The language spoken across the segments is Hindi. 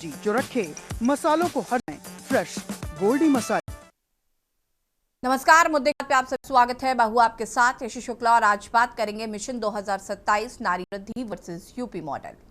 जी जो रखे मसालों को हटाएं, फ्रेश गोल्डी मसाले। नमस्कार, मुद्दे पे आप सबका स्वागत है। बाहू आपके साथ यशी शुक्ला और आज बात करेंगे मिशन 2027 नारी वृद्धि वर्सेस यूपी मॉडल।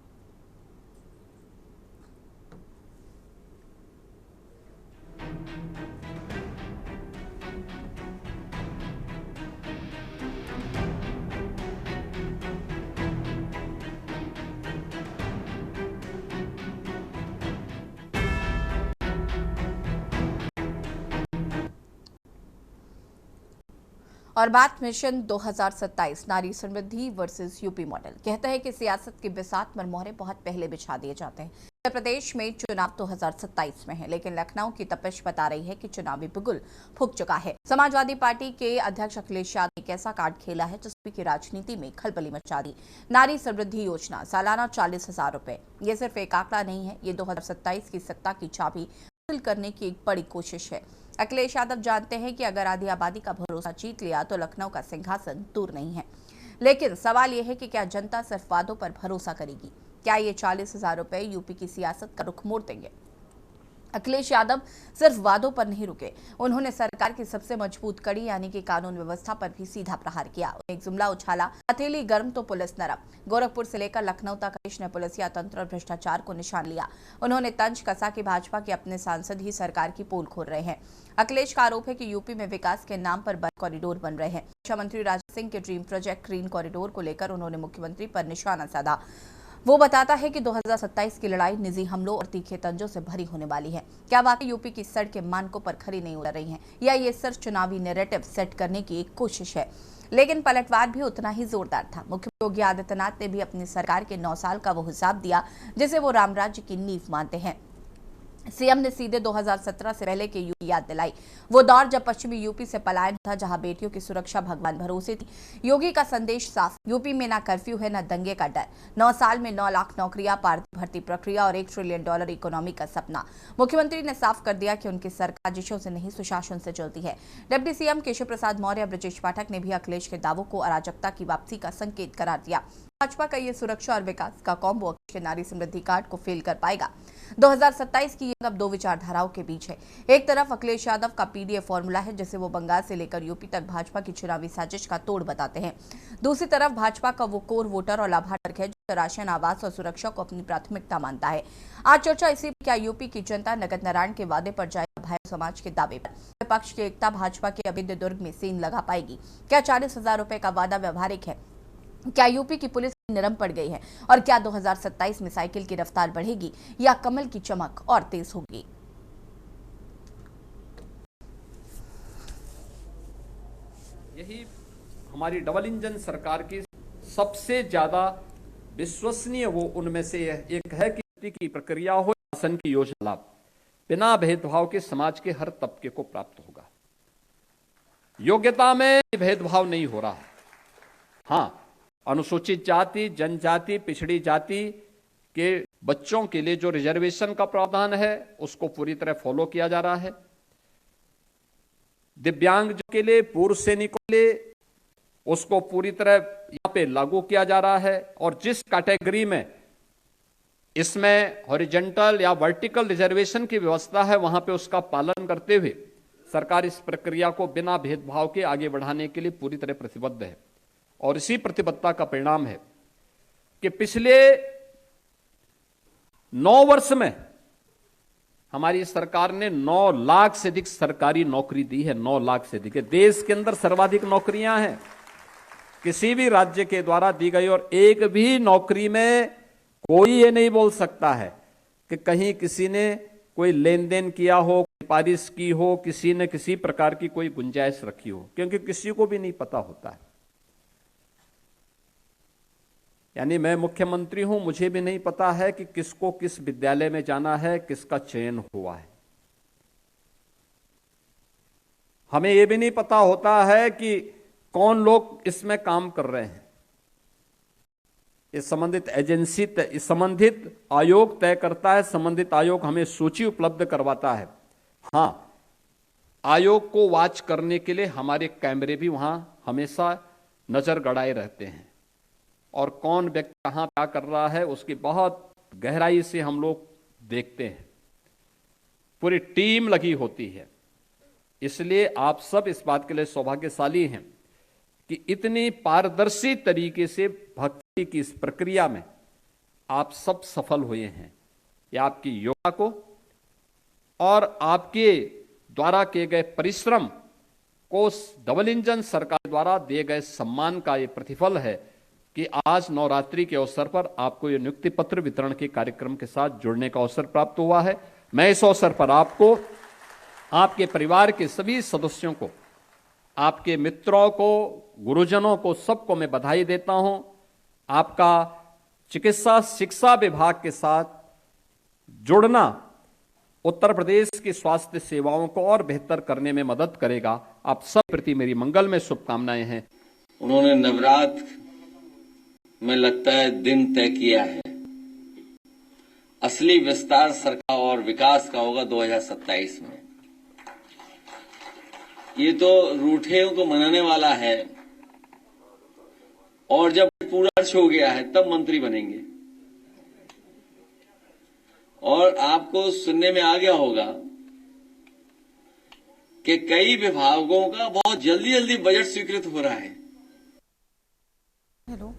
और बात मिशन 2027 नारी समृद्धि वर्सेस यूपी मॉडल। कहते हैं कि सियासत की बिसात मरमोहरे बहुत पहले बिछा दिए जाते हैं। उत्तर प्रदेश में चुनाव 2027 में है, लेकिन लखनऊ की तपिश बता रही है कि चुनावी बिगुल फूंक चुका है। समाजवादी पार्टी के अध्यक्ष अखिलेश यादव ने एक ऐसा कार्ड खेला है जिसमें की राजनीति में खलबली मचा दी। नारी समृद्धि योजना, सालाना 40,000 रुपए। ये सिर्फ एक आंकड़ा नहीं है, ये 2027 की सत्ता की चाबी हासिल करने की एक बड़ी कोशिश है। अखिलेश यादव जानते हैं कि अगर आधी आबादी का भरोसा जीत लिया तो लखनऊ का सिंहासन दूर नहीं है। लेकिन सवाल यह है कि क्या जनता सिर्फ वादों पर भरोसा करेगी? क्या ये 40,000 रुपए यूपी की सियासत का रुख मोड़ देंगे? अखिलेश यादव सिर्फ वादों पर नहीं रुके, उन्होंने सरकार की सबसे मजबूत कड़ी यानी कि कानून व्यवस्था पर भी सीधा प्रहार किया। एक जुमला उछाला, हथेली गर्म तो पुलिस नरम। गोरखपुर से लेकर लखनऊ तक अखिलेश ने पुलिसिया तंत्र और भ्रष्टाचार को निशान लिया। उन्होंने तंज कसा कि भाजपा के अपने सांसद ही सरकार की पोल खोल रहे हैं। अखिलेश का आरोप है कि यूपी में विकास के नाम पर बड़े कॉरिडोर बन रहे हैं। रक्षा मंत्री राजनाथ सिंह के ड्रीम प्रोजेक्ट ग्रीन कॉरिडोर को लेकर उन्होंने मुख्यमंत्री पर निशाना साधा। वो बताता है कि 2027 की लड़ाई निजी हमलों और तीखे तंजों से भरी होने वाली है। क्या वाकई यूपी की सड़कें मानकों पर खरी नहीं उतर रही हैं, या ये सिर्फ चुनावी नैरेटिव सेट करने की एक कोशिश है? लेकिन पलटवार भी उतना ही जोरदार था। मुख्यमंत्री योगी आदित्यनाथ ने भी अपनी सरकार के 9 साल का वो हिसाब दिया जिसे वो रामराज्य की नींव मानते हैं। सीएम ने सीधे 2017 से पहले के यूपी याद दिलाई। वो दौर जब पश्चिमी यूपी से पलायन था, जहां बेटियों की सुरक्षा भगवान भरोसे थी। योगी का संदेश साफ, यूपी में ना कर्फ्यू है ना दंगे का डर। 9 साल में 9 लाख नौकरियां, पारदर्शी भर्ती प्रक्रिया और $1 ट्रिलियन इकोनॉमी का सपना। मुख्यमंत्री ने साफ कर दिया कि उनकी सरकार साजिशों से नहीं, सुशासन से चलती है। डिप्टी सीएम केशव प्रसाद मौर्य, ब्रजेश पाठक ने भी अखिलेश के दावों को अराजकता की वापसी का संकेत करार दिया। भाजपा का ये सुरक्षा और विकास का कॉम्बो अखिलेश के नारी समृद्धि कार्ड को फेल कर पाएगा। 2027 की अब 2 विचारधाराओं के बीच है। एक तरफ अखिलेश यादव का पीडीए फॉर्मूला है, जिसे वो बंगाल से लेकर यूपी तक भाजपा की चुनावी साजिश का तोड़ बताते हैं। दूसरी तरफ भाजपा का वो कोर वोटर और लाभार्थी है जो राशन, आवास और सुरक्षा को अपनी प्राथमिकता मानता है। आज चर्चा इसी क्या यूपी की जनता नगद नारायण के वादे पर जाएगा, भाई समाज के दावे पर? विपक्ष की एकता भाजपा के अभिद्य दुर्ग में सीन लगा पाएगी? क्या 40,000 रुपए का वादा व्यवहारिक है? क्या यूपी की पुलिस नरम पड़ गई है? और क्या 2027 में साइकिल की रफ्तार बढ़ेगी या कमल की चमक और तेज होगी? यही हमारी डबल इंजन सरकार की सबसे ज्यादा विश्वसनीय वो उनमें से एक है कि की प्रक्रिया हो, शासन की योजना लाभ बिना भेदभाव के समाज के हर तबके को प्राप्त होगा। योग्यता में भेदभाव नहीं हो रहा है। हाँ, अनुसूचित जाति, जनजाति, पिछड़ी जाति के बच्चों के लिए जो रिजर्वेशन का प्रावधान है उसको पूरी तरह फॉलो किया जा रहा है। दिव्यांग के लिए, पूर्व सैनिकों के लिए उसको पूरी तरह यहां पे लागू किया जा रहा है। और जिस कैटेगरी में इसमें हॉरिजॉन्टल या वर्टिकल रिजर्वेशन की व्यवस्था है वहां पे उसका पालन करते हुए सरकार इस प्रक्रिया को बिना भेदभाव के आगे बढ़ाने के लिए पूरी तरह प्रतिबद्ध है। और इसी प्रतिबद्धता का परिणाम है कि पिछले 9 वर्ष में हमारी सरकार ने 9 लाख से अधिक सरकारी नौकरी दी है। 9 लाख से अधिक। देश के अंदर सर्वाधिक नौकरियां हैं किसी भी राज्य के द्वारा दी गई। और एक भी नौकरी में कोई ये नहीं बोल सकता है कि कहीं किसी ने कोई लेन देन किया हो, सिफारिश की हो, किसी ने किसी प्रकार की कोई गुंजाइश रखी हो, क्योंकि किसी को भी नहीं पता होता है। यानी मैं मुख्यमंत्री हूं, मुझे भी नहीं पता है कि किसको किस विद्यालय में जाना है, किसका चयन हुआ है। हमें यह भी नहीं पता होता है कि कौन लोग इसमें काम कर रहे हैं। ये संबंधित एजेंसी, संबंधित आयोग तय करता है। संबंधित आयोग हमें सूची उपलब्ध करवाता है। हां, आयोग को वॉच करने के लिए हमारे कैमरे भी वहां हमेशा नजर गड़ाए रहते हैं। और कौन व्यक्ति कहां क्या कर रहा है उसकी बहुत गहराई से हम लोग देखते हैं, पूरी टीम लगी होती है। इसलिए आप सब इस बात के लिए सौभाग्यशाली हैं कि इतनी पारदर्शी तरीके से भक्ति की इस प्रक्रिया में आप सब सफल हुए हैं। यह आपकी योजना को और आपके द्वारा किए गए परिश्रम को डबल इंजन सरकार द्वारा दिए गए सम्मान का यह प्रतिफल है कि आज नवरात्रि के अवसर पर आपको यह नियुक्ति पत्र वितरण के कार्यक्रम के साथ जुड़ने का अवसर प्राप्त हुआ है। मैं इस अवसर पर आपको, आपके परिवार के सभी सदस्यों को, आपके मित्रों को, गुरुजनों को, सबको मैं बधाई देता हूं। आपका चिकित्सा शिक्षा विभाग के साथ जुड़ना उत्तर प्रदेश की स्वास्थ्य सेवाओं को और बेहतर करने में मदद करेगा। आप सब प्रति मेरी मंगलमय शुभकामनाएं हैं। उन्होंने नवरात्र में लगता है दिन तय किया है। असली विस्तार सरकार और विकास का होगा 2027 में। ये तो रूठेयों को मनाने वाला है और जब पूरा वर्ष हो गया है तब मंत्री बनेंगे। और आपको सुनने में आ गया होगा कि कई विभागों का बहुत जल्दी जल्दी बजट स्वीकृत हो रहा है। हेलो,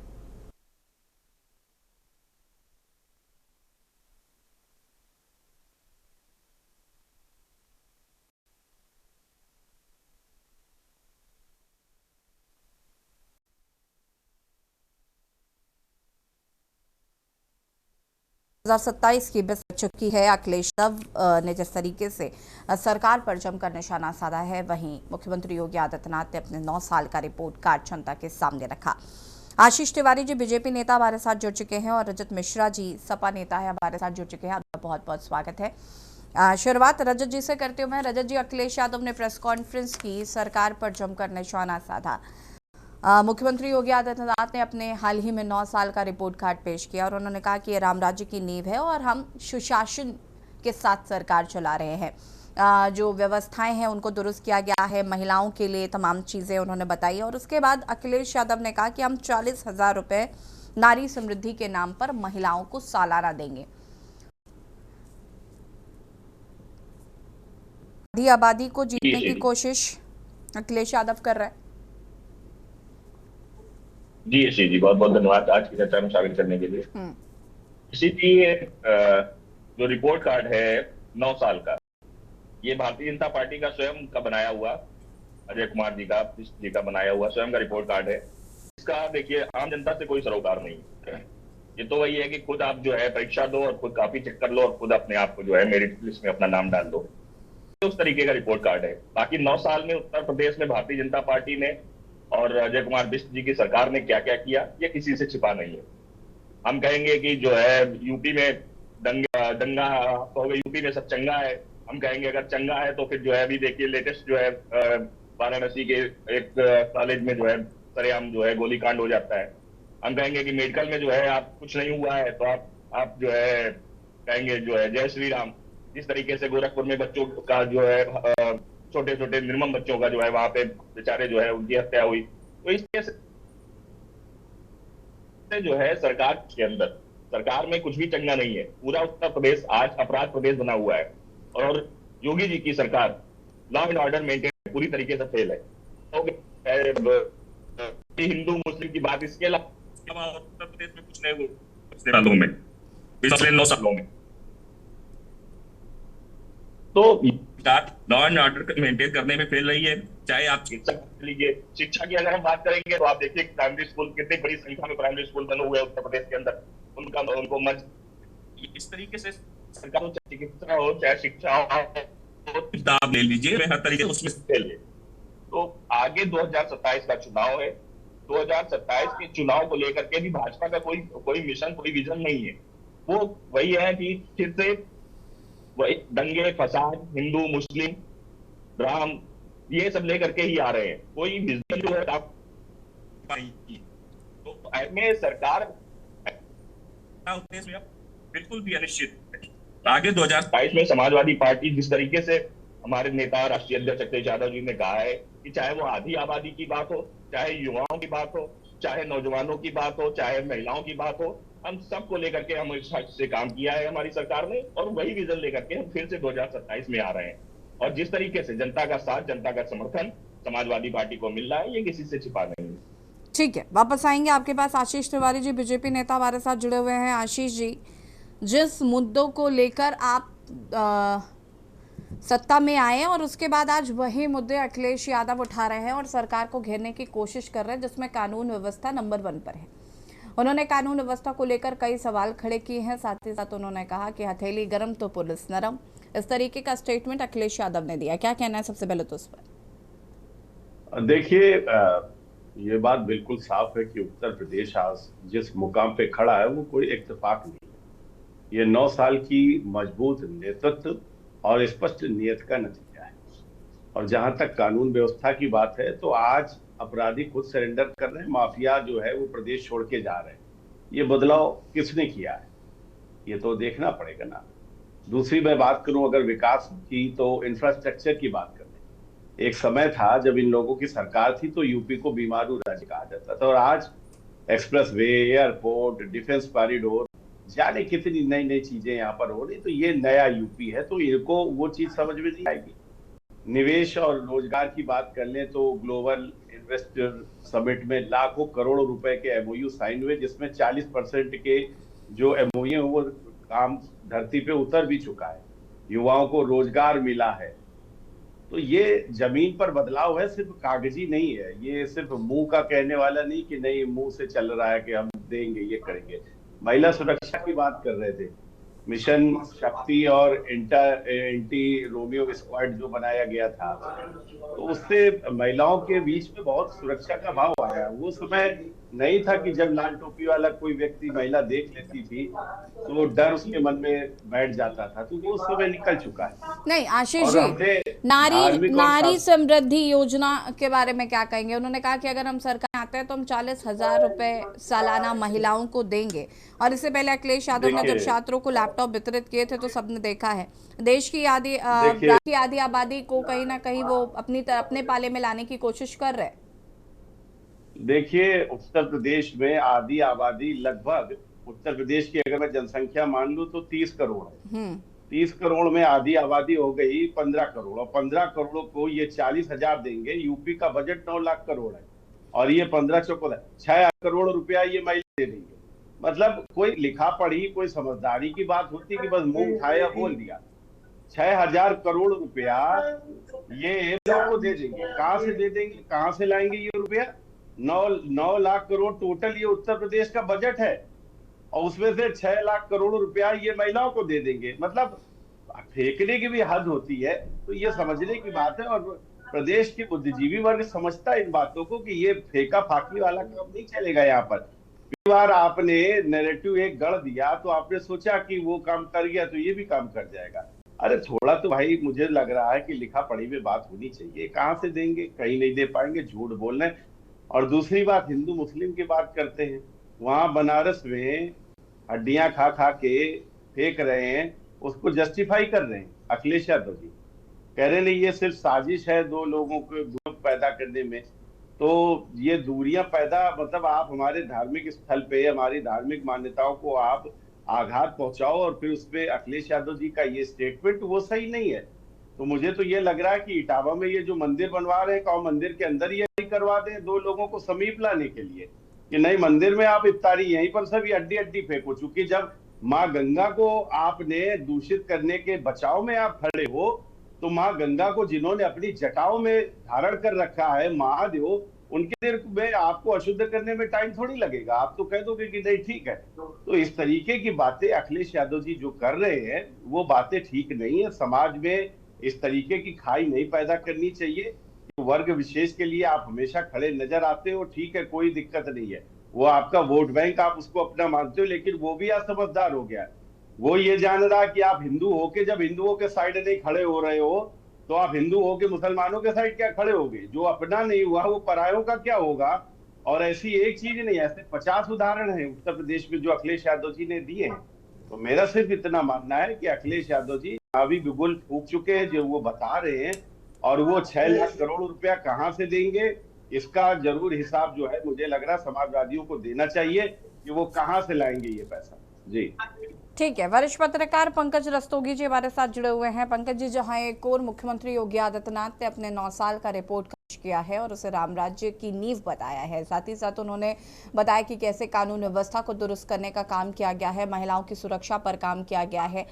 2027 की बस चुकी है। अखिलेश यादव ने जिस तरीके से सरकार पर जमकर निशाना साधा है, वहीं मुख्यमंत्री योगी आदित्यनाथ ने अपने 9 साल का रिपोर्ट कार्ड जनता के सामने रखा। आशीष तिवारी जी बीजेपी नेता हमारे साथ जुड़ चुके हैं और रजत मिश्रा जी सपा नेता है हमारे साथ जुड़ चुके हैं। आपका बहुत बहुत स्वागत है। शुरुआत रजत जी से करती हूँ मैं। रजत जी, अखिलेश यादव ने प्रेस कॉन्फ्रेंस की, सरकार पर जमकर निशाना साधा। मुख्यमंत्री योगी आदित्यनाथ ने अपने हाल ही में 9 साल का रिपोर्ट कार्ड पेश किया और उन्होंने कहा कि ये राम राज्य की नींव है और हम सुशासन के साथ सरकार चला रहे हैं। जो व्यवस्थाएं हैं उनको दुरुस्त किया गया है, महिलाओं के लिए तमाम चीज़ें उन्होंने बताई। और उसके बाद अखिलेश यादव ने कहा कि हम 40,000 रुपये नारी समृद्धि के नाम पर महिलाओं को सालाना देंगे। आधी आबादी को जीतने की कोशिश अखिलेश यादव कर रहे हैं। जी ऋषि जी, बहुत बहुत धन्यवाद आज की चर्चा में शामिल करने के लिए। ऋषि जी, जो रिपोर्ट कार्ड है 9 साल का, ये भारतीय जनता पार्टी का स्वयं का बनाया हुआ, अजय कुमार जी का बनाया हुआ स्वयं का रिपोर्ट कार्ड है। इसका देखिए, आम जनता से कोई सरोकार नहीं है। ये तो वही है कि खुद आप जो है परीक्षा दो और खुद कॉपी चेक कर लो और खुद अपने आप को जो है मेरिट लिस्ट में अपना नाम डाल दो, उस तरीके का रिपोर्ट कार्ड है। बाकी 9 साल में उत्तर प्रदेश में भारतीय जनता पार्टी ने और अजय कुमार बिष्ट जी की सरकार ने क्या क्या किया, ये किसी से छिपा नहीं है। हम कहेंगे कि जो है यूपी में दंगा हो गया, यूपी में सब चंगा है। हम कहेंगे अगर चंगा है तो फिर जो है अभी देखिए लेटेस्ट जो है वाराणसी के एक कॉलेज में जो है सरेआम जो है गोलीकांड हो जाता है। हम कहेंगे कि मेडिकल में जो है आप कुछ नहीं हुआ है तो आप जो है कहेंगे जो है जय श्री राम। जिस तरीके से गोरखपुर में बच्चों का जो है छोटे छोटे निर्मम बच्चों का जो है वहां पे बेचारे जो है उनकी हत्या हुई, तो इस तरह से जो है सरकार के अंदर, सरकार में कुछ भी चंगा नहीं है। पूरा उत्तर प्रदेश आज अपराध प्रदेश बना हुआ है और योगी जी की सरकार लॉ एंड ऑर्डर मेंटेन पूरी तरीके से फेल है। तो हिंदू मुस्लिम की बात, इसके अलावा उत्तर प्रदेश में कुछ नहीं हुआ पिछले सालों में, पिछले 9 सालों में। तो लॉ एंड ऑर्डर मेंटेन करने में फेल रही है। चाहे आप शिक्षा लीजिए, शिक्षा की अगर हम बात करेंगे तो आप देखिए प्राइमरी स्कूल, कितनी बड़ी संख्या में प्राइमरी स्कूल बने हुए हैं उत्तर प्रदेश के अंदर, उनको मर्ज इस तरीके से सरकार, चिकित्सा हो चाहे शिक्षा हो, किताब ले लीजिए, हर तरीके से उसमें फेल है। तो आगे 2027 का चुनाव है। 2027 के चुनाव को लेकर के भी भाजपा का कोई मिशन, कोई विजन नहीं है। वो वही है कि फिर से वही दंगे फसाद, हिंदू मुस्लिम राम, ये सब लेकर के ही आ रहे हैं। कोई विजन जो है आप तो में सरकार बिल्कुल भी अनिश्चित है। आगे 2022 में समाजवादी पार्टी जिस तरीके से हमारे नेता राष्ट्रीय अध्यक्ष अखिलेश यादव जी ने कहा है कि चाहे वो आधी आबादी की बात हो, चाहे युवाओं की बात हो, चाहे नौजवानों की बात हो, चाहे महिलाओं की बात हो, हम सबको लेकर के हम इस से काम किया है हमारी सरकार ने, और वही विजन लेकर के हम फिर से 2027 में आ रहे हैं। और जिस तरीके से जनता का साथ, जनता का समर्थन समाजवादी पार्टी को मिल रहा है, ये किसी से छिपा नहीं है। ठीक है, वापस आएंगे आपके पास। आशीष तिवारी जी बीजेपी नेता हमारे साथ जुड़े हुए हैं। आशीष जी, जिस मुद्दों को लेकर आप सत्ता में आए हैं और उसके बाद आज वही मुद्दे अखिलेश यादव उठा रहे हैं और सरकार को घेरने की कोशिश कर रहे हैं, जिसमें कानून व्यवस्था नंबर 1 पर है। उन्होंने कानून व्यवस्था को लेकर कई सवाल खड़े किए हैं। साथ ही साथ उन्होंने कहा कि हथेली गरम तो पुलिस नरम। इस तरीके का स्टेटमेंट अखिलेश यादव ने दिया। क्या कहना है सबसे पहले तो उस पर? देखिए, ये बात बिल्कुल साफ है कि उत्तर प्रदेश आज जिस मुकाम पे खड़ा है वो कोई इत्तेफाक नहीं है। ये 9 साल की मजबूत नेतृत्व और स्पष्ट नीयत का नतीजा है। और जहां तक कानून व्यवस्था की बात है, तो आज अपराधी खुद सरेंडर कर रहे हैं, माफिया जो है वो प्रदेश छोड़ के जा रहे हैं। ये बदलाव किसने किया है, ये तो देखना पड़ेगा ना। दूसरी मैं बात करूं अगर विकास की, तो इंफ्रास्ट्रक्चर की बात करें। एक समय था जब इन लोगों की सरकार थी तो यूपी को बीमारू राज्य कहा जाता था, और आज express way, airport, defence corridor, जाने कितनी नई नई चीजें यहाँ पर हो रही। तो ये नया यूपी है, तो इनको वो चीज समझ में नहीं आएगी। निवेश और रोजगार की बात कर लें तो ग्लोबल इन्वेस्टर समिट में लाखों करोड़ों रुपए के एमओयू साइन हुए, जिसमें 40% के जो एमओयू वो काम धरती पे उतर भी चुका है। युवाओं को रोजगार मिला है। तो ये जमीन पर बदलाव है, सिर्फ कागजी नहीं है। ये सिर्फ मुंह का कहने वाला नहीं कि नहीं मुंह से चल रहा है कि हम देंगे, ये करेंगे। महिला सुरक्षा की बात कर रहे थे, मिशन शक्ति और एंटी रोमियो स्क्वाड जो बनाया गया था, तो उससे महिलाओं के बीच में बहुत सुरक्षा का भाव आया। वो समय नहीं था कि जब लाल टोपी वाला कोई व्यक्ति महिला देख लेती थी तो डर उसके मन में बैठ जाता था, तो वो समय निकल चुका है। नहीं आशीष जी, नारी समृद्धि योजना के बारे में क्या कहेंगे? उन्होंने कहा कि अगर हम सरकार आते हैं तो हम 40,000 रुपए सालाना महिलाओं को देंगे। और इससे पहले अखिलेश यादव ने जब छात्रों को लैपटॉप वितरित किए थे तो सबने देखा है, देश की आधी आबादी को कहीं ना कहीं वो अपने पाले में लाने की कोशिश कर रहे हैं। देखिए, उत्तर प्रदेश में आधी आबादी लगभग, उत्तर प्रदेश की अगर मैं जनसंख्या मान लूं तो 30 करोड़ है। 30 करोड़ में आधी आबादी हो गई 15 करोड़, और 15 करोड़ को ये 40,000 देंगे। यूपी का बजट 9 लाख करोड़ है, और ये 15 चौको 6 करोड़ रुपया ये महिला दे देंगे। मतलब कोई लिखा पढ़ी, कोई समझदारी की बात होती कि बस मुंह उठाया बोल दिया। 6,000 करोड़ रुपया ये को दे देंगे। कहां से दे देंगे, कहां से लाएंगे ये रुपया? 9 लाख करोड़ टोटल ये उत्तर प्रदेश का बजट है, और उसमें से 6 लाख करोड़ रुपया ये महिलाओं को दे देंगे। मतलब फेंकने की भी हद होती है। तो ये समझने की बात है, और प्रदेश के बुद्धिजीवी वर्ग समझता है इन बातों को कि ये फेंका फाकी वाला काम नहीं चलेगा। यहाँ पर कई बार आपने नैरेटिव एक गढ़ दिया तो आपने सोचा कि वो काम कर गया तो ये भी काम कर जाएगा। अरे थोड़ा तो भाई मुझे लग रहा है कि लिखा पढ़ी में बात होनी चाहिए। कहाँ से देंगे? कहीं नहीं दे पाएंगे, झूठ बोल रहे हैं। और दूसरी बात, हिंदू मुस्लिम की बात करते हैं, वहां बनारस में हड्डियां खा खा के फेंक रहे हैं, उसको जस्टिफाई कर रहे हैं अखिलेश यादव जी। कह रहे नहीं ये सिर्फ साजिश है दो लोगों को ग्रुप पैदा करने में। तो ये दूरियां पैदा, मतलब आप हमारे धार्मिक स्थल पे हमारी धार्मिक मान्यताओं को आप आघात पहुंचाओ, और फिर उसपे अखिलेश यादव जी का ये स्टेटमेंट वो सही नहीं है। तो मुझे तो ये लग रहा है कि इटावा में ये जो मंदिर बनवा रहे हैं, कौ मंदिर के अंदर ये करवा दें दो लोगों को समीप लाने के लिए, कि नहीं मंदिर में आप इफ्तारी यहीं पर सब अड्डी अड्डी फेंको। चूंकि जब माँ गंगा को आपने दूषित करने के बचाव में आप खड़े हो, तो माँ गंगा को जिन्होंने अपनी जटाओं में धारण कर रखा है महादेव, उनके देर में आपको अशुद्ध करने में टाइम थोड़ी लगेगा। आप तो कह दोगे कि नहीं ठीक है। तो इस तरीके की बातें अखिलेश यादव जी जो कर रहे हैं वो बातें ठीक नहीं है। समाज में इस तरीके की खाई नहीं पैदा करनी चाहिए। वर्ग विशेष के लिए आप हमेशा खड़े नजर आते हो, ठीक है, कोई दिक्कत नहीं है। वो आपका वोट बैंक, आप उसको अपना मानते हो, लेकिन वो भी आज समझदार हो गया। वो ये जान रहा कि आप हिंदू होके जब हिंदुओं के साइड नहीं खड़े हो रहे हो, तो आप हिंदू होके मुसलमानों के साइड क्या खड़े होगे? जो अपना नहीं हुआ वो परायों का क्या होगा? और ऐसी एक चीज नहीं, ऐसे 50 उदाहरण है उत्तर प्रदेश में जो अखिलेश यादव जी ने दिए हैं। तो मेरा सिर्फ इतना मानना है कि अखिलेश यादव जी अभी बिगुल फूक चुके हैं जो वो बता रहे हैं, और वो 6 लाख करोड़ रुपया कहां से देंगे इसका जरूर हिसाब जो है मुझे लग रहा है समाजवादियों को देना चाहिए। कि वो कहाँ से लाएंगे ये पैसा। जी ठीक है, वरिष्ठ पत्रकार पंकज रस्तोगी जी हमारे साथ जुड़े हुए हैं। पंकज जी, जहां एक और मुख्यमंत्री योगी आदित्यनाथ ने अपने 9 साल का रिपोर्ट पेश किया है और उसे राम राज्य की नींव बताया है, साथ ही साथ उन्होंने बताया कि कैसे कानून व्यवस्था को दुरुस्त करने का काम किया गया है, महिलाओं की सुरक्षा पर काम किया गया है।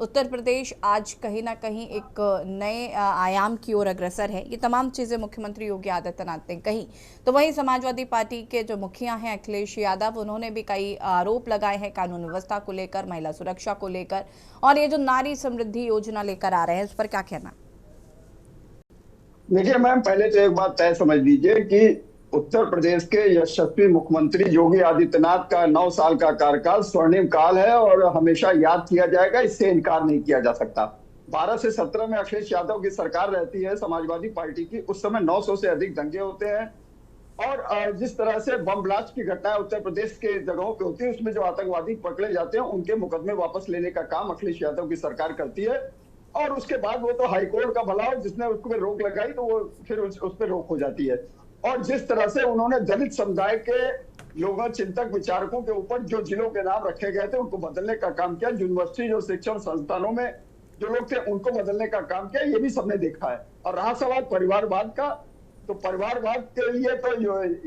उत्तर प्रदेश आज कहीं ना कहीं एक नए आयाम की ओर अग्रसर है। ये तमाम चीज़ें मुख्यमंत्री योगी आदित्यनाथ ने कही। तो वहीं समाजवादी पार्टी के जो मुखिया हैं अखिलेश यादव, उन्होंने भी कई आरोप लगाए हैं कानून व्यवस्था को लेकर, महिला सुरक्षा को लेकर, और ये जो नारी समृद्धि योजना लेकर आ रहे हैं, इस पर क्या कहना? देखिए मैम, पहले तो एक बात तय समझ लीजिए कि उत्तर प्रदेश के यशस्वी मुख्यमंत्री योगी आदित्यनाथ का 9 साल का कार्यकाल स्वर्णिम काल है और हमेशा याद किया जाएगा, इससे इनकार नहीं किया जा सकता। 12 से 17 में अखिलेश यादव की सरकार रहती है समाजवादी पार्टी की, उस समय 900 से अधिक दंगे होते हैं और जिस तरह से बम ब्लास्ट की घटनाएं उत्तर प्रदेश के जगहों पे होती है, उसमें जो आतंकवादी पकड़े जाते हैं उनके मुकदमे वापस लेने का काम अखिलेश यादव की सरकार करती है। और उसके बाद वो तो हाईकोर्ट का भला हो, जिसने उसको रोक लगाई तो वो फिर उस पर रोक हो जाती है। और जिस तरह से उन्होंने दलित समुदाय के लोगों, चिंतक, विचारकों के ऊपर जो जिलों के नाम रखे गए थे उनको बदलने का काम किया, यूनिवर्सिटी जो शिक्षण संस्थानों में जो लोग थे उनको बदलने का काम किया, ये भी सबने देखा है। और रहा सवाल परिवारवाद का, तो परिवारवाद के लिए तो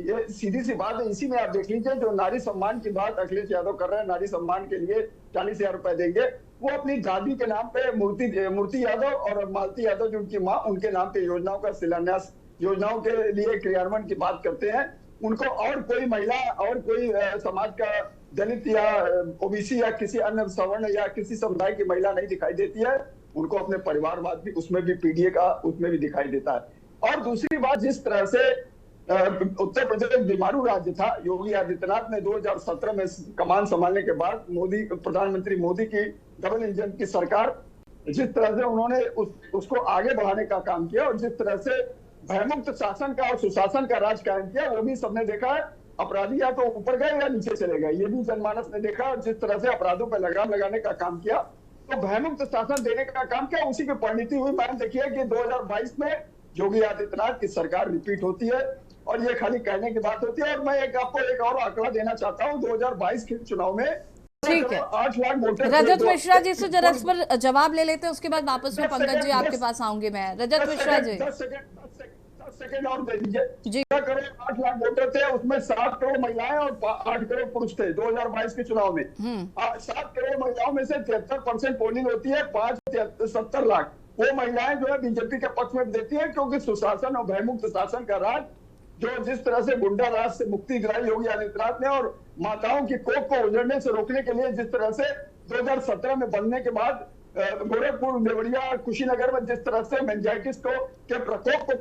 ये सीधी सी बात है, इसी में आप देख लीजिए जो नारी सम्मान की बात अखिलेश यादव कर रहे हैं, नारी सम्मान के लिए 40,000 रुपए देंगे, वो अपनी दादी के नाम पे मूर्ति यादव और मालती यादव जो उनकी माँ, उनके नाम पे योजनाओं का शिलान्यास, योजनाओं के लिए क्रियान्वयन की बात करते हैं। उनको और कोई महिला और कोई समाज का दलित या ओबीसी या किसी अन्य सवर्ण या किसी समुदाय की महिला नहीं दिखाई देती है, उनको अपने परिवारवाद भी, उसमें भी पीडीए का उसमें भी दिखाई देता है। और दूसरी बात, जिस तरह से उत्तर प्रदेश बीमारू राज्य था, योगी आदित्यनाथ ने 2017 में कमान संभालने के बाद प्रधानमंत्री मोदी की डबल इंजन की सरकार, जिस तरह से उन्होंने उसको आगे बढ़ाने का काम किया और जिस तरह से भयमुक्त शासन का और सुशासन का राज कायम किया, वो भी सबने देखा है। अपराधी या तो ऊपर गए या नीचे चले गए, ये भी जनमानस ने देखा। और जिस तरह से अपराधों पर लगाम लगाने का काम किया, तो भयमुक्त शासन देने का काम किया, उसी की परिणति हुई। मैम देखिए कि 2022 में योगी आदित्यनाथ की सरकार रिपीट होती है और ये खाली कहने की बात होती है। और मैं आपको एक और आंकड़ा देना चाहता हूँ, 2022 के चुनाव में ठीक है, 8 लाख वोटर। रजत मिश्रा जी से जरा इस पर जवाब ले लेते हैं, उसके बाद वापस में पंकज जी आपके पास आऊंगी मैं। रजत मिश्रा जी 10 सेकंड और दे दीजिए जी। 8 लाख वोटर थे, उसमें 7 करोड़ महिलाएं और 8 करोड़ पुरुष थे 2022 के चुनाव में। 7 करोड़ महिलाओं में से 73% पोलिंग होती है, 70 लाख वो महिलाएं जो है बीजेपी के पक्ष में देती है, क्योंकि सुशासन और भयमुक्त शासन का राज, जो जिस तरह से गुंडा राज से मुक्ति दिलाई योगी आदित्यनाथ ने और माताओं की कोख को उजड़ने से रोकने के लिए जिस तरह से 2017 में बनने के बाद गोरखपुर, देवरिया, कुशीनगर में जिस तरह से मेंजाइटिस के प्रकोप को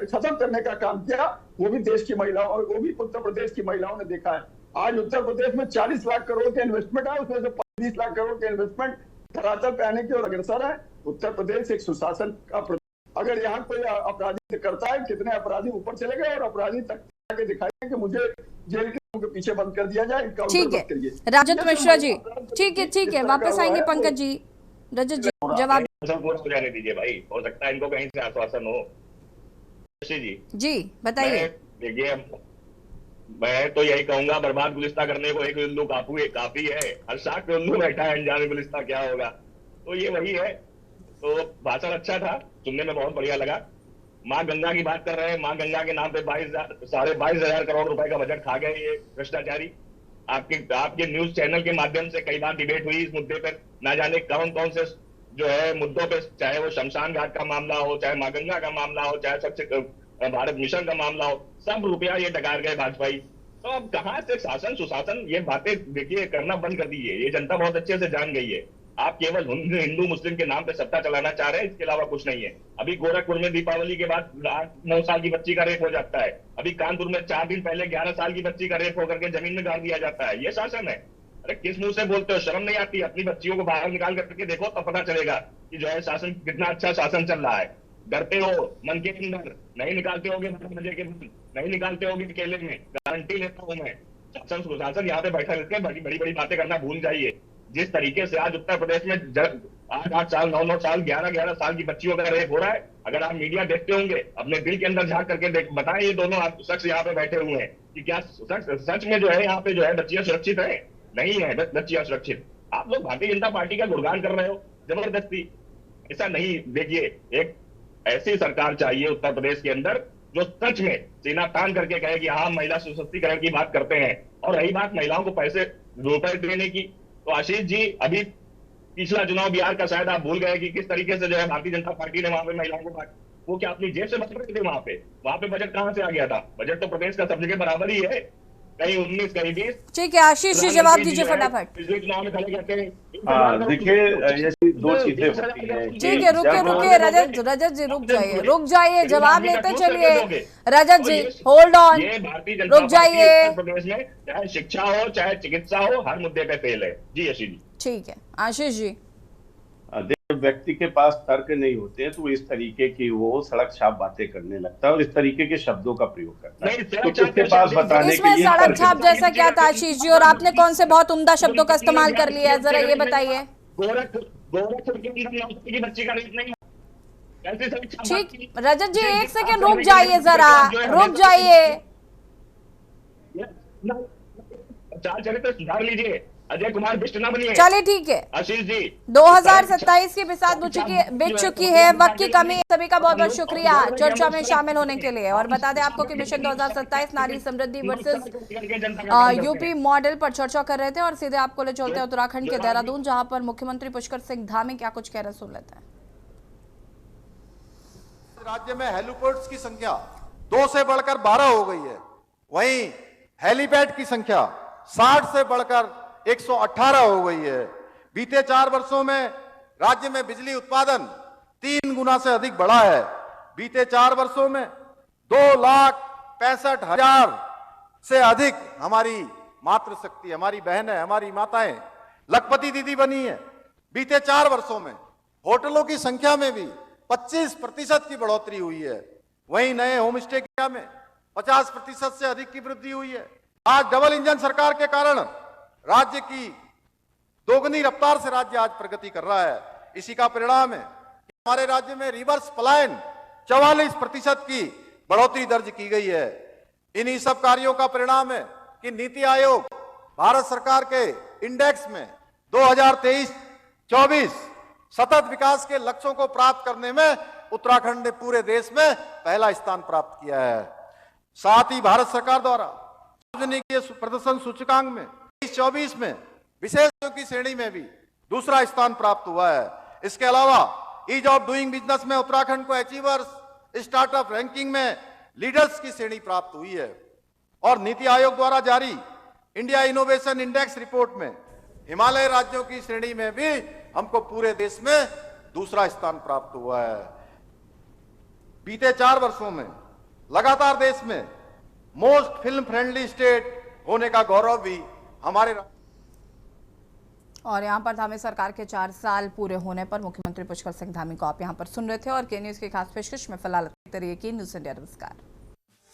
खत्म करने का काम किया, वो भी देश की महिलाओं, वो भी उत्तर प्रदेश की महिलाओं ने देखा है। आज उत्तर प्रदेश में 40 लाख करोड़ के इन्वेस्टमेंट है, उसमें से 25 लाख करोड़ के इन्वेस्टमेंट धरातल पे आने की ओर अग्रसर है। उत्तर प्रदेश एक सुशासन का, अगर यहाँ कोई अपराधी करता है, कितने अपराधी ऊपर चले गए और अपराधी तक आगे दिखाएंगे कि मुझे जेल के पीछे बंद कर दिया जाए। ठीक है रजत मिश्रा जी, ठीक है, वापस आएंगे पंकज जी। रजत जी जवाब हो जाने दीजिए भाई, हो सकता है इनको कहीं से आश्वासन हो। जी बताइए। देखिए मैं तो यही कहूंगा, बर्बाद गुलिस्ता करने को एक उल्लू काफी है, हर साख पे उल्लू बैठा है, अनजाने गुलिस्ता क्या होगा। तो ये वही है। तो भाषण अच्छा था, सुनने में बहुत बढ़िया लगा। माँ गंगा की बात कर रहे हैं, माँ गंगा के नाम पे 22,500 करोड़ रुपए का बजट खा गए ये भ्रष्टाचारी। आपके न्यूज चैनल के माध्यम से कई बार डिबेट हुई इस मुद्दे पर, ना जाने कौन कौन से जो है मुद्दों पे, चाहे वो शमशान घाट का मामला हो, चाहे माँ गंगा का मामला हो, चाहे स्वच्छ भारत मिशन का मामला हो, सब रुपया ये डकार गए भाजपाई। तो अब कहाँ से शासन सुशासन, ये बातें देखिए करना बंद कर दीजिए, ये जनता बहुत अच्छे से जान गई है। आप केवल हिंदू मुस्लिम के नाम पे सत्ता चलाना चाह रहे हैं, इसके अलावा कुछ नहीं है। अभी गोरखपुर में दीपावली के बाद 9 साल की बच्ची का रेप हो जाता है, अभी कानपुर में 4 दिन पहले 11 साल की बच्ची का रेप होकर के जमीन में गाड़ दिया जाता है। ये शासन है? अरे किस मुंह से बोलते हो, शर्म नहीं आती? अपनी बच्चियों को बाहर निकाल करके देखो तो पता चलेगा कि जो है शासन कितना अच्छा शासन चल रहा है। डरते हो मन के अंदर, नहीं निकालते होगे मजे के, नहीं निकालते होगे केले में, गारंटी लेता हूं मैं। शासन सुशासन यहाँ पे बैठा लेते हैं, बड़ी बड़ी बातें करना भूल जाइए। जिस तरीके से आज उत्तर प्रदेश में 8-8 साल, 9-9 साल, 11-11 साल की बच्चियों का रेप हो रहा है, अगर आप मीडिया देखते होंगे, अपने दिल के अंदर झांक करके बताएं, ये दोनों शख्स यहाँ पे बैठे हुए हैं, कि क्या सच में जो है यहाँ पे जो है बच्चियां सुरक्षित है? नहीं है बच्चियां सुरक्षित। आप लोग भारतीय जनता पार्टी का गुणगान कर रहे हो जबरदस्ती। ऐसा नहीं, देखिए एक ऐसी सरकार चाहिए उत्तर प्रदेश के अंदर जो सच में सीना तान करके कहे कि हाँ महिला सशक्तिकरण की बात करते हैं। और रही बात महिलाओं को रुपए देने की, तो आशीष जी अभी पिछला चुनाव बिहार का शायद आप भूल गए कि किस तरीके से जो है भारतीय जनता पार्टी ने वहां पे महिलाओं को वो क्या अपनी जेब से बच रहे थे? वहां पे बजट कहां से आ गया था? बजट तो प्रदेश का सब जगह बराबर ही है, कहीं 19 कहीं 20। ठीक है आशीष जी, जवाब दीजिए फटाफट। पिछले चुनाव में खड़े कहते हैं। देखिए ये दो चीजें होती हैं। ठीक है, रुके रजत जी रुक जाइए, जवाब लेते चलिए। रजत जी होल्ड ऑन, ये भारतीय जनता रुक जाइए। उत्तर प्रदेश में चाहे शिक्षा हो चाहे चिकित्सा हो, हर मुद्दे पे फेल है। जी आशीष जी। ठीक है आशीष जी। जब व्यक्ति के पास तर्क नहीं होते हैं तो इस तरीके की वो सड़क छाप बातें करने लगता है और इस तरीके के शब्दों का प्रयोग करता है। तो उसके पास बताने के इसमें लिए सड़क छाप जैसा क्या था आशीष जी, और आपने कौन से बहुत उम्दा शब्दों का इस्तेमाल कर लिया है, जरा ये बताइए। गोरखपुर की बच्ची का रेट नहीं है। ठीक, रजत जी एक सेकंड रुक जाइए, जरा रुक जाइए। चार चरित्र सुधार लीजिए, अजय कुमार बिष्ट ना बनिए। चलिए ठीक है आशीष जी। 2027 की बिसात बिछ चुकी है, वक्त की कमी। सभी का बहुत बहुत शुक्रिया चर्चा में शामिल होने के लिए। और बता दें आपको कि मिशन 2027 नारी समृद्धि वर्सेस यूपी मॉडल पर चर्चा कर रहे थे। और सीधे आपको ले चलते हैं उत्तराखंड के देहरादून, जहां पर मुख्यमंत्री पुष्कर सिंह धामी क्या कुछ कह रहे सुन लेते हैं। राज्य में हेलीपोर्ट्स की संख्या 2 से बढ़कर 12 हो गई है। वहीं हेलीपैड की संख्या 60 से बढ़कर 118 हो गई है। बीते 4 वर्षों में राज्य में बिजली उत्पादन 3 गुना से अधिक बढ़ा है। बीते 4 वर्षों में 2,65,000 से अधिक हमारी मातृशक्ति, हमारी बहनें, हमारी माताएं लखपति दीदी बनी है। बीते 4 वर्षों में होटलों की संख्या में भी 25% की बढ़ोतरी हुई है। वहीं नए होम स्टे में 50% से अधिक की वृद्धि हुई है। आज डबल इंजन सरकार के कारण राज्य की दोगुनी रफ्तार से राज्य आज प्रगति कर रहा है। इसी का परिणाम है कि हमारे राज्य में रिवर्स पलायन 44% की बढ़ोतरी दर्ज की गई है। इन्हीं सब कार्यों का परिणाम है कि नीति आयोग भारत सरकार के इंडेक्स में 2023-24 सतत विकास के लक्ष्यों को प्राप्त करने में उत्तराखंड ने पूरे देश में पहला स्थान प्राप्त किया है। साथ ही भारत सरकार द्वारा सार्वजनिक प्रदर्शन सूचकांक में 2024 में विशेषज्ञों की श्रेणी में भी दूसरा स्थान प्राप्त हुआ है। इसके अलावा ईज ऑफ डूइंग बिजनेस में उत्तराखंड को अचीवर्स स्टार्टअप रैंकिंग में लीडर्स की श्रेणी प्राप्त हुई है। और नीति आयोग द्वारा जारी इंडिया इनोवेशन इंडेक्स रिपोर्ट में हिमालय राज्यों की श्रेणी में भी हमको पूरे देश में दूसरा स्थान प्राप्त हुआ है। बीते 4 वर्षों में लगातार देश में मोस्ट फिल्म फ्रेंडली स्टेट होने का गौरव भी हमारे। और यहाँ पर धामी सरकार के 4 साल पूरे होने पर मुख्यमंत्री पुष्कर सिंह धामी को आप यहाँ पर सुन रहे थे। और के न्यूज की खास पेशकश में फिलहाल न्यूज इंडिया। नमस्कार।